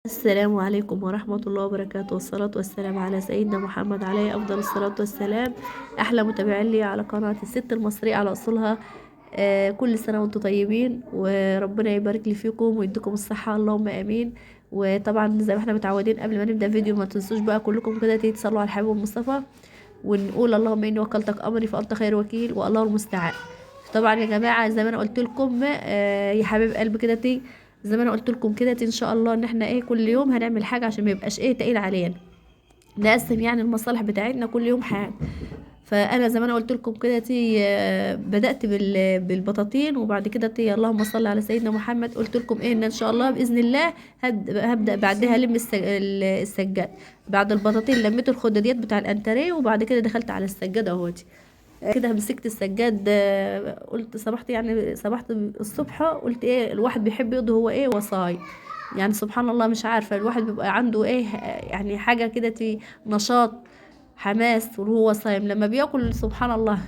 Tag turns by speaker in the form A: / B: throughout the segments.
A: السلام عليكم ورحمة الله وبركاته، والصلاة والسلام على سيدنا محمد عليه أفضل الصلاة والسلام. أحلى متابعين لي على قناة الست المصرية على أصولها. كل سنة وانتم طيبين، وربنا يبارك لي فيكم ويديكم الصحة، اللهم آمين. وطبعا زي ما احنا متعودين، قبل ما نبدأ فيديو ما تنسوش بقى كلكم كده تصلوا على الحبيب المصطفى، ونقول اللهم إني وكلتك أمري فأنت خير وكيل والله المستعان. طبعا يا جماعه زي ما انا قلت لكم، يا حبيب قلب كده زي ما انا قلت لكم كده ان شاء الله ان احنا كل يوم هنعمل حاجه عشان ما يبقاش تقيل علينا، نقسم المصالح بتاعتنا كل يوم حاجه. فانا زي ما انا قلت لكم كده بدات بالبطاطين، وبعد كده اللهم صل على سيدنا محمد، قلت لكم ان شاء الله باذن الله هبدا بعدها الم السجاد. بعد البطاطين لميت الخداديات بتاع الانتريه، وبعد كده دخلت على السجاد اهوتي. كده مسكت السجاد. قلت صبحت صبحت الصبح، قلت الواحد بيحب يقضي هو وصايم. سبحان الله، مش عارفة الواحد بيبقى عنده حاجة كده نشاط، حماس وهو صايم. لما بياكل سبحان الله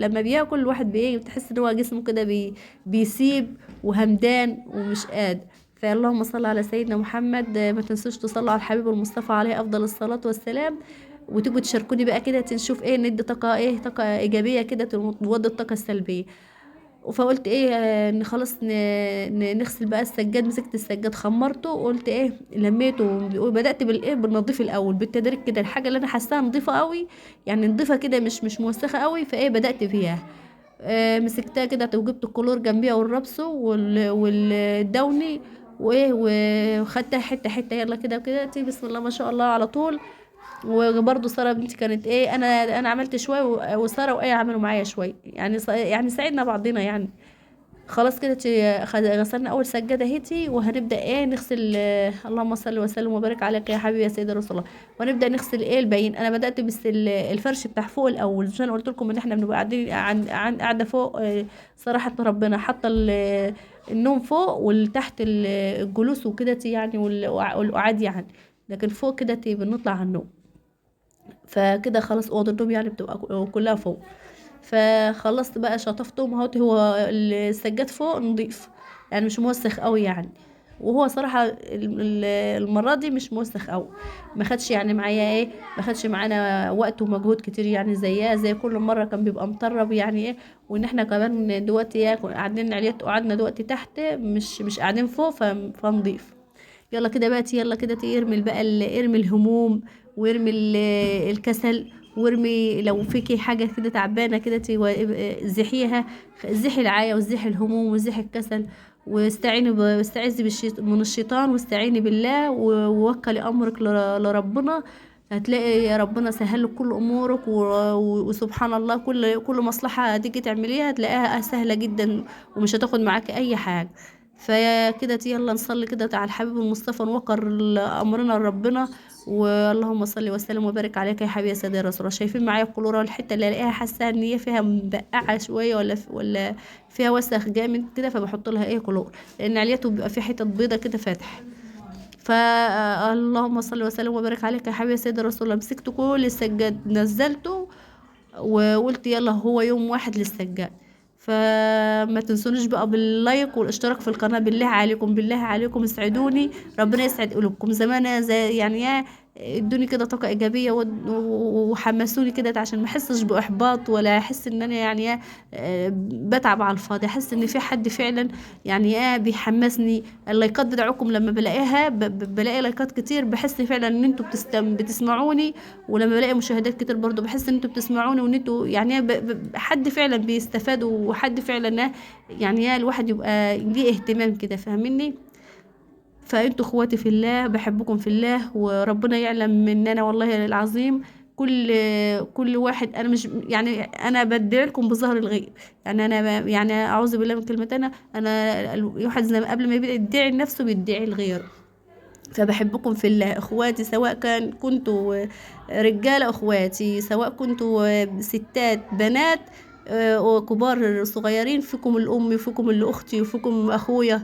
A: لما بياكل الواحد بتحس ان هو جسمه كده بيسيب وهمدان ومش قادر. فاللهم صل على سيدنا محمد. ما تنسوش تصلوا على الحبيب المصطفى عليه افضل الصلاة والسلام، وتيجوا تشاركوني بقى كده تنشوف ندي طاقة طاقة إيجابية كده تودي الطاقة السلبية. فقلت ان خلاص نغسل بقى السجاد. مسكت السجاد خمرته، وقلت لميته، وبدأت بالنظيف الأول بالتدريج كده. الحاجة اللي أنا حاساها نظيفة قوي، نظيفة كده مش موسخة قوي، بدأت فيها. مسكتها كده وجبت الكلور جنبيها والرابسو والدوني، وخدتها حتة حتة، يلا كده وكده بسم الله ما شاء الله على طول. وبرضه ساره بنتي كانت انا عملت شويه، وساره وايه عملوا معايا شويه، ساعدنا بعضنا خلاص كده غسلنا اول سجاده هيتي، وهنبدا نغسل. اللهم صل وسلم وبارك عليك يا حبيبي يا سيدي رسول الله. ونبدا نغسل الباقيين. انا بدات بس الفرش بتاع فوق الاول، عشان قلت لكم ان احنا بنبقى قاعدين قاعده فوق. صراحه ربنا حاطه النوم فوق، والتحت الجلوس وكده والقعاد لكن فوق كده بنطلع على النوم. فكده خلاص اوضه النوم بتبقى كلها فوق. فخلصت بقى شطفتهم اهوت. هو السجاد فوق نضيف، مش موسخ قوي وهو صراحة المرة دي مش موسخ قوي. ما خدش معايا ما خدش معانا وقت ومجهود كتير، زي كل مرة كان بيبقى مطرب وان احنا كمان دلوقتي قاعدين عليت وقعدنا دلوقتي تحت، مش قاعدين فوق، فنضيف. يلا كده بقى يلا كده ارمي بقى ارمي الهموم، وارمي الكسل، وارمي لو فيكي حاجة كده تعبانة كده زحيها. زحي العاية وزحي الهموم وزحي الكسل، واستعيذي من الشيطان، واستعيني بالله، ووكلي امرك لربنا. هتلاقي ربنا سهل لك كل امورك، وسبحان الله كل مصلحة هتيجي تعمليها هتلاقيها سهلة جدا، ومش هتاخد معاك اي حاجة. فكده يلا نصلي كده على الحبيب المصطفى، نوقر امرنا لربنا. واللهم صل وسلم وبارك عليك يا حبيبي يا سيدي رسول الله. شايفين معايا القلوره والحته اللي الاقيها حاسه ان هي فيها مبقعه شويه، ولا فيها وسخ جامد كده، فبحط لها قلور، لان عليته بيبقى فيه حتت بيضه كده فاتح. فاللهم صل وسلم وبارك عليك يا حبيبي يا سيدي رسول الله. مسكت كل السجاد نزلته، وقلت يلا هو يوم واحد للسجاد. فما تنسونيش بقى باللايك والاشتراك في القناة، بالله عليكم بالله عليكم اسعدوني، ربنا يسعد قلوبكم زمان زي يا ادوني كده طاقة ايجابية، وحمسوني كده عشان ما احسش باحباط، ولا احس ان انا بتعب على الفاضي. احس ان في حد فعلا بيحمسني. اللايكات بتاعكم لما بلاقيها بلاقي لايكات كتير، بحس فعلا ان انتوا بتسمعوني. ولما بلاقي مشاهدات كتير برضو بحس ان انتوا بتسمعوني، وان انتوا حد فعلا بيستفاد، وحد فعلا الواحد يبقى ليه اهتمام كده، فاهميني؟ فانتوا اخواتي في الله، بحبكم في الله، وربنا يعلم ان انا والله العظيم كل واحد انا مش انا بدعي لكم بظهر الغيب. انا اعوذ بالله من كلمه انا الواحد زي ما قبل ما يدعي لنفسه بيدعي لغيره. فبحبكم في الله اخواتي، سواء كنتوا رجاله اخواتي، سواء كنتوا ستات بنات، وكبار صغيرين، فيكم الام، فيكم اللي اختي، وفيكم اخويا.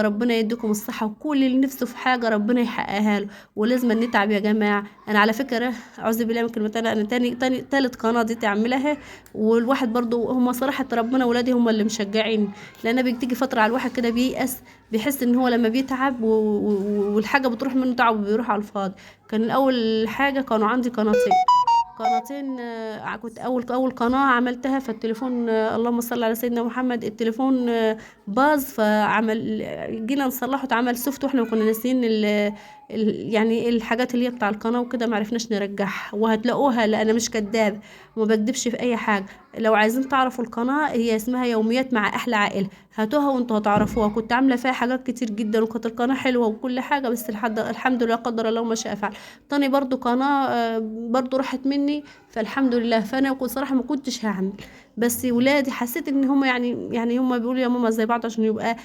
A: ربنا يديكم الصحة، وكل اللي نفسه في حاجة ربنا يحققها له، ولازم نتعب يا جماعة. أنا على فكرة أعوذ بالله من كلمة، أنا تاني تالت قناة دي تعملها، والواحد برضو هم صراحة ربنا ولادي هم اللي مشجعين، لأن بتيجي فترة على الواحد كده بييأس، بيحس إن هو لما بيتعب والحاجة بتروح منه تعب وبيروح على الفاضي. كان الأول حاجة كانوا عندي قناتين، كنت اول قناه عملتها، فالتليفون اللهم صل على سيدنا محمد، التليفون باظ، فعمل جينا نصلحه، اتعمل سوفت، واحنا كنا ناسيين يعني الحاجات اللي هي بتاع القناه وكده، معرفناش نرجعها، وهتلاقوها، لا انا مش كداب وما بكدبش في اي حاجه. لو عايزين تعرفوا القناه، هي اسمها يوميات مع احلى عائله، هاتوها وانتوا هتعرفوها. كنت عامله فيها حاجات كتير جدا، وكانت القناه حلوه وكل حاجه، بس الحمد لله قدر الله ما شاء فعل. تاني برضو قناه برضو راحت مني، فالحمد لله. فانا كنت صراحه ما كنتش هعمل، بس ولادي حسيت ان هم يعني هم بيقولوا يا ماما زي بعض، عشان يبقى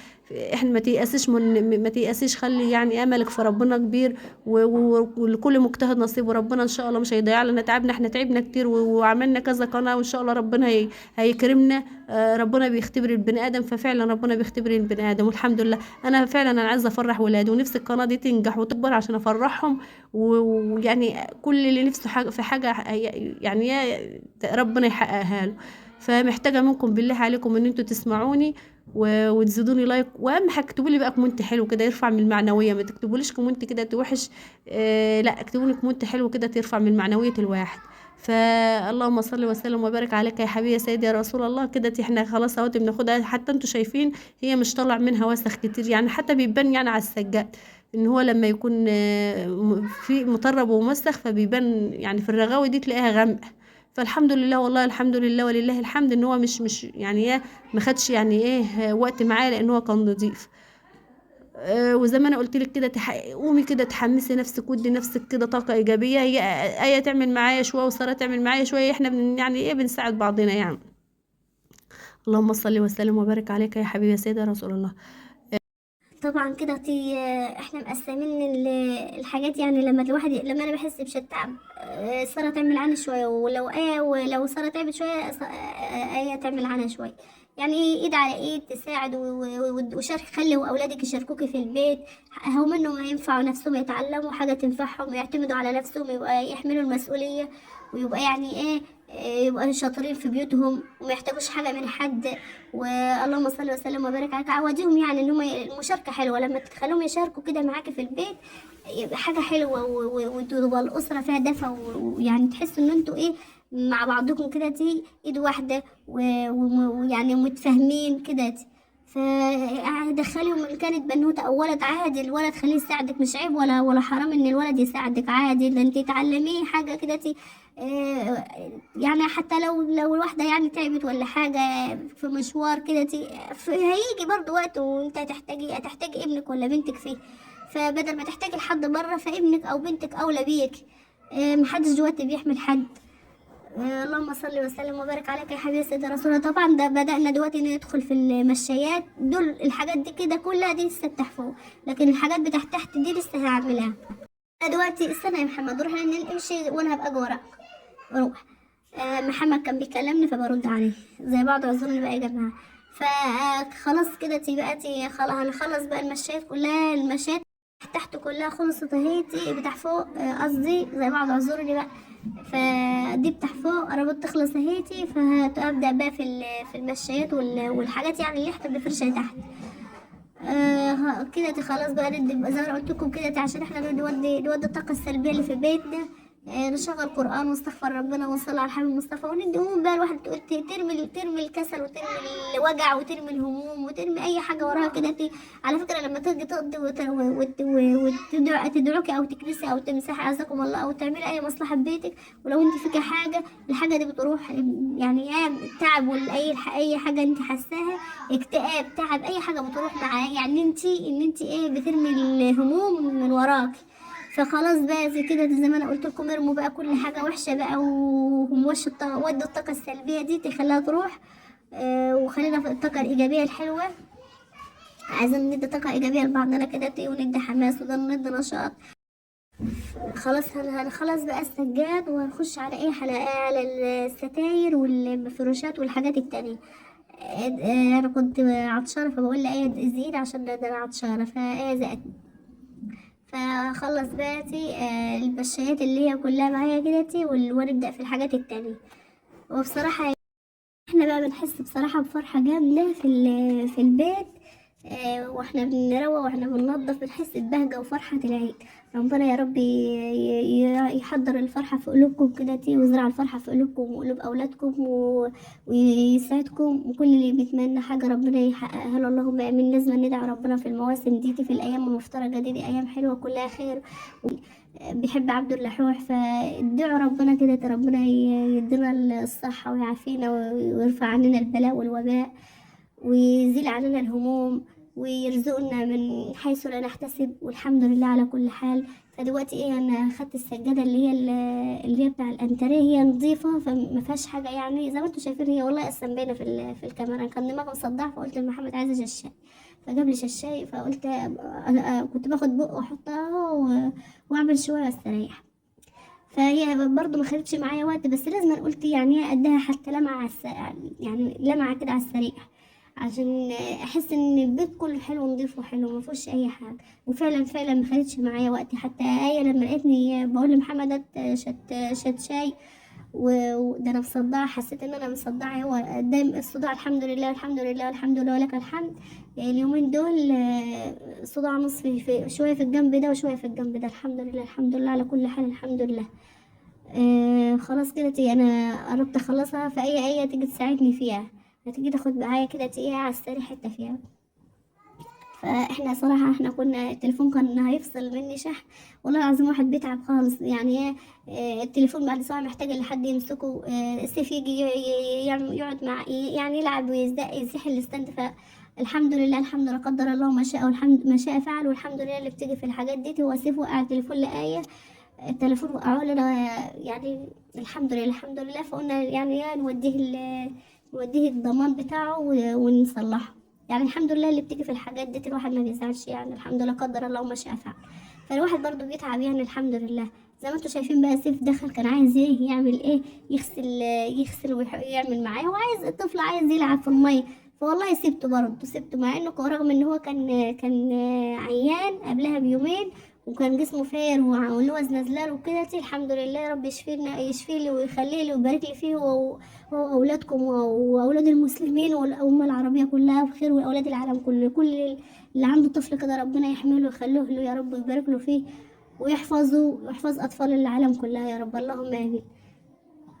A: احنا ما تيأسيش، خلي يعني املك في ربنا كبير، ولكل مجتهد نصيب، وربنا ان شاء الله مش هيضيع لنا تعبنا، احنا تعبنا كتير وعملنا كذا قناه، وان شاء الله ربنا هيكرمنا. ربنا بيختبر البني ادم، ففعلا ربنا بيختبر البني ادم، والحمد لله. انا عايزه افرح ولادي، ونفسي القناه دي تنجح وتكبر عشان افرحهم، ويعني كل اللي نفسه في حاجة يعني ربنا يحققها له. فمحتاجة منكم بالله عليكم ان انتوا تسمعوني وتزيدوني لايك، واهم حاجه اكتبوا لي بقى كومنت حلو كده يرفع من المعنويه، ما تكتبوليش كومنت كده توحش. لا، اكتبوا لي كومنت حلو كده ترفع من معنويه الواحد. فاللهم صل وسلم وبارك عليك يا حبيبي يا سيدي يا رسول الله. كده احنا خلاص اهوت بناخدها، حتى انتوا شايفين هي مش طالع منها وسخ كتير، يعني حتى بيبان يعني على السجاد ان هو لما يكون في مطرب وموسخ، فبيبان يعني في الرغاوي دي تلاقيها غامقه. فالحمد لله، والله الحمد لله ولله الحمد، ان هو مش يعني ايه، ما خدش يعني ايه وقت معايا، لان هو كان نظيف. وزي ما انا قلت لك كده، قومي كده تحمسي نفسك، ودي نفسك كده طاقه ايجابيه. هي ايه تعمل معايا شويه، وساره تعمل معايا شويه، احنا يعني ايه بنساعد بعضنا يعني. اللهم صل وسلم وبارك عليك يا حبيبي يا سيدي رسول الله.
B: طبعا كده احنا مقسمين الحاجات، يعني لما انا بحس بشتعب، سارة تعمل عنها شوية، ولو سارة تعبت شوية، آية تعمل عنها شوية. يعني ايد على ايد تساعد، وشارك، خلي اولادك يشاركوكي في البيت، هم انهم ينفعوا نفسهم، يتعلموا حاجة تنفعهم، ويعتمدوا على نفسهم، يبقى يحملوا المسؤولية، ويبقى يعني ايه، يبقوا شاطرين في بيوتهم، وما يحتاجوش حاجة من حد. واللهم صل وسلم وبارك عليك. عوديهم يعني ان هم المشاركه حلوه، لما تخليهم يشاركوا كده معاكي في البيت، يبقى حاجه حلوه، وتبقى الاسره فيها دفى، ويعني تحسوا ان انتوا ايه، مع بعضكم كده، ايد واحده، ويعني متفاهمين كده. فدخليهم ان كانت بنوته او ولد، عادي الولد خليه يساعدك، مش عيب ولا حرام ان الولد يساعدك، عادي ده انت تعلميه حاجه كده. آه، يعني حتى لو الواحدة يعني تعبت ولا حاجة في مشوار كده، هيجي برضو وقت وانت هتحتاجي ابنك ولا بنتك فيه، فبدل ما تحتاجي لحد بره، فابنك او بنتك اولى بيك. محدش دلوقتي بيحمل حد. اللهم صل وسلم وبارك عليك يا حبيبي سيدنا رسول الله. طبعا ده بدأنا دلوقتي ندخل في المشايات، دول الحاجات دي كده كلها دي لسه بتحفظ، لكن الحاجات بتاعت تحت دي لسه هعملها. دلوقتي استنى يا محمد، روح نمشي وانا هبقى وراك. روح. محمد كان بيكلمني فبرد عليه، زي بعض، اعذروني بقى يا جماعه. فخلاص كده بقى خلاص هنخلص بقى المشايات كلها، المشايات تحت كلها خلصت اهي، بتاع فوق قصدي زي بعض، اعذروني بقى. فدي بتاع فوق قربت تخلص اهيتي، فهبدأ بقى في المشايات والحاجات يعني اللي احنا بنفرشها تحت. كده خلاص بقى ندي زي ما قلت لكم كده، عشان احنا نودي الطاقة السلبية اللي في بيتنا. نشغل قرآن ونستغفر ربنا ونصلي على الحبيب المصطفى، وندي هموم بقى الواحد ترمي الكسل، وترمي الوجع، وترمي الهموم، وترمي أي حاجة وراها كده. على فكرة لما تيجي تقضي تدعوكي أو تكنسي أو تمسحي عزكم الله، أو تعملي أي مصلحة في بيتك، ولو انت فيكي حاجة، الحاجة دي بتروح. يعني تعب، ولا أي حاجة انت حاساها، اكتئاب، تعب، أي حاجة بتروح معاه، يعني انت ايه، بترمي الهموم من وراك. فخلاص بقى زي كده، زي ما انا قلت لكم، ارموا بقى كل حاجه وحشه بقى، وموش ودوا الطاقه السلبيه دي تخليها تروح. وخلينا في الطاقه الايجابيه الحلوه. عايزين ندي طاقه ايجابيه لبعضنا كده، وندي حماس، وندي نشاط. خلاص هنخلص بقى السجاد، وهنخش على ايه، على الستاير والفروشات والحاجات التانية. انا كنت عطشانه، فبقول لها ايه زقيني عشان ده انا عطشانه، فايه زقتني. فخلص بقى البشايات اللي هي كلها معايا كده ونبدأ في الحاجات التانية. وبصراحة احنا بقى بنحس بصراحة بفرحة جامدة في البيت. واحنا بنروق واحنا بننظف بنحس ببهجة وفرحة العيد. ربنا يا رب يحضر الفرحة في قلوبكم كده ويزرع الفرحة في قلوبكم وقلوب أولادكم ويسعدكم، وكل اللي بيتمنى حاجة ربنا يحققها له. اللهم آمين. لازم ندعي ربنا في المواسم دي في الأيام المفترجة دي أيام حلوة كلها خير. بيحب عبد اللحوح، فادعوا ربنا كده ربنا يدينا الصحة ويعافينا ويرفع عننا البلاء والوباء ويزيل عننا الهموم ويرزقنا من حيث لا نحتسب، والحمد لله على كل حال. فدلوقتي انا خدت السجادة اللي هي بتاع الانتريه، هي نظيفة فما فيهاش حاجة يعني زي ما انتوا شايفين. هي والله اصلا باينة في الكاميرا، كان دماغي مصدعة فقلت لمحمد عايزة ششاي، فجاب لي ششاي. فقلت كنت باخد بق واحطها واعمل شوية واستريح. فهي برضو ما خدتش معايا وقت، بس لازم قلت يعني اديها حتى لمعة يعني لمعة كده على السريع، عشان احس ان البيت كله حلو ونضيف وحلو ما فيهوش اي حاجه. وفعلا فعلا ما خدتش معايا وقت. حتى ايه لما لقيتني بقول لمحمد هات شت شاي وده انا مصدعه، حسيت ان انا مصدعه. هو دايما الصداع الحمد لله الحمد لله الحمد لله ولك الحمد. اليومين دول صداع نصفي في شويه في الجنب ده وشويه في الجنب ده. الحمد لله الحمد لله على كل حال الحمد لله. خلاص كده انا قربت اخلصها، فاي تيجي تساعدني فيها هتيجي تاخد معايا كده على السريع حته فيها. فاحنا صراحة كنا التليفون كان هيفصل مني شحن، والله العظيم واحد بيتعب خالص يعني. التليفون بعد ساعة محتاج لحد يمسكه. سيف يجي يقعد مع يعني يلعب يزيح الاستند. فالحمد لله الحمد لله قدر الله ما شاء والحمد ما شاء فعل. والحمد لله اللي بتيجي في الحاجات دي. هو سيف وقع التليفون لآية، التليفون وقعوا لنا يعني. الحمد لله الحمد لله. فقلنا يعني نوديه الضمان بتاعه ونصلحه يعني. الحمد لله اللي بتيجي في الحاجات دي الواحد ما بيزعلش يعني. الحمد لله قدر الله ما شاء فعل. فالواحد برضو بيتعب يعني. الحمد لله زي ما انتوا شايفين بقى سيف دخل كان عايز يعمل يغسل ويعمل معايا، وعايز الطفل عايز يلعب في الميه. فوالله سبته مع انه رغم ان هو كان عيان قبلها بيومين وكان جسمه فاير واللوز نازلاله وكده. الحمد لله يا رب يشفي لي ويخلي لي ويبارك لي فيه هو واولادكم واولاد المسلمين والامه العربيه كلها بخير، واولاد العالم كله. كل اللي عنده طفل كده ربنا يحمله ويخليه له يا رب ويبارك له فيه ويحفظه ويحفظ اطفال العالم كلها يا رب اللهم امين.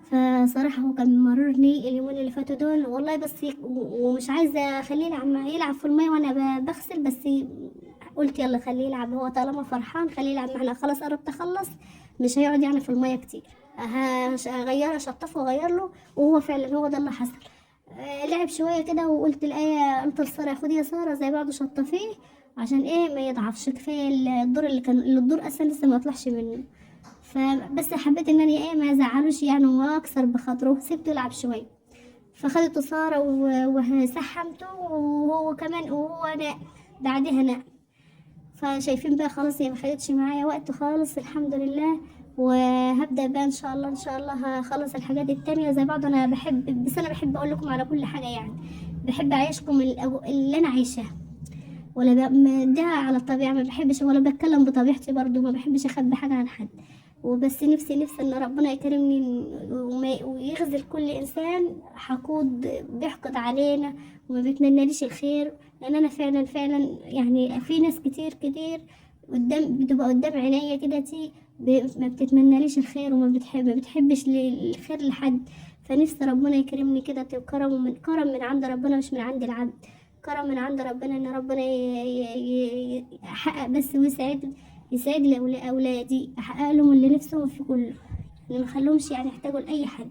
B: فصراحة هو كان مررني اليومين اللي فاتوا دول والله. بس ومش عايزة اخليه يلعب في المية وانا بغسل، بس قلت يلا خليه يلعب. هو طالما فرحان خليه يلعب معنا. خلاص قربت اخلص، مش هيقعد يعني في المية كتير. هغير اشطفه واغير له. وهو فعلا هو ده اللي حصل. لعب شوية كده وقلت قلت لسارة خدي يا سارة زي بعضه شطفيه عشان ما يضعفش. كفاية الدور الدور اصلا لسه ما طلعش منه. فبس حبيت ان انا ما ازعلوش يعني واكسر بخاطره. سبته يلعب شويه، فخدته ساره وسحمته وهو كمان وهو ناء بعدها ناء. فشايفين بقى خلاص هي ما خدتش معايا وقت خالص الحمد لله. وهبدا بقى ان شاء الله هخلص الحاجات التانية زي بعض. انا بحب اقول لكم على كل حاجه يعني. بحب اعيشكم اللي انا عايشاه، ولا ده على الطبيعة. ما بحبش ولا بتكلم بطبيعتي برضو. ما بحبش اخبي حاجة عن حد. وبس نفسي ان ربنا يكرمني ويخذل كل انسان حقود بيحقد علينا وما بيتمناليش الخير. لان انا فعلا يعني في ناس كتير بتبقى قدام عينيا كده ما بتتمناليش الخير وما بتحبش الخير لحد. فنفسي ربنا يكرمني كده كرم من عند ربنا مش من عند العبد. كرم من عند ربنا ان ربنا يحقق بس يسعد لي اولادي، احقق لهم اللي نفسهم في كله، اللي ما خلوهمش يعني يحتاجوا لاي حد.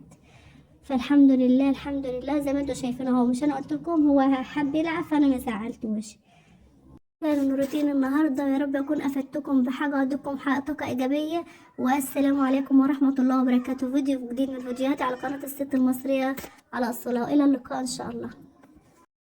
B: فالحمد لله الحمد لله زي ما انتوا شايفين اهو. مش انا قلت لكم هو حب يلعب فانا ما زعلتوش. كان روتين النهارده. يا رب اكون افدتكم بحاجه واديكم طاقه ايجابيه. والسلام عليكم ورحمه الله وبركاته. فيديو جديد من فيديوهاتي على قناه الست المصريه على اصولها. الى اللقاء ان شاء الله.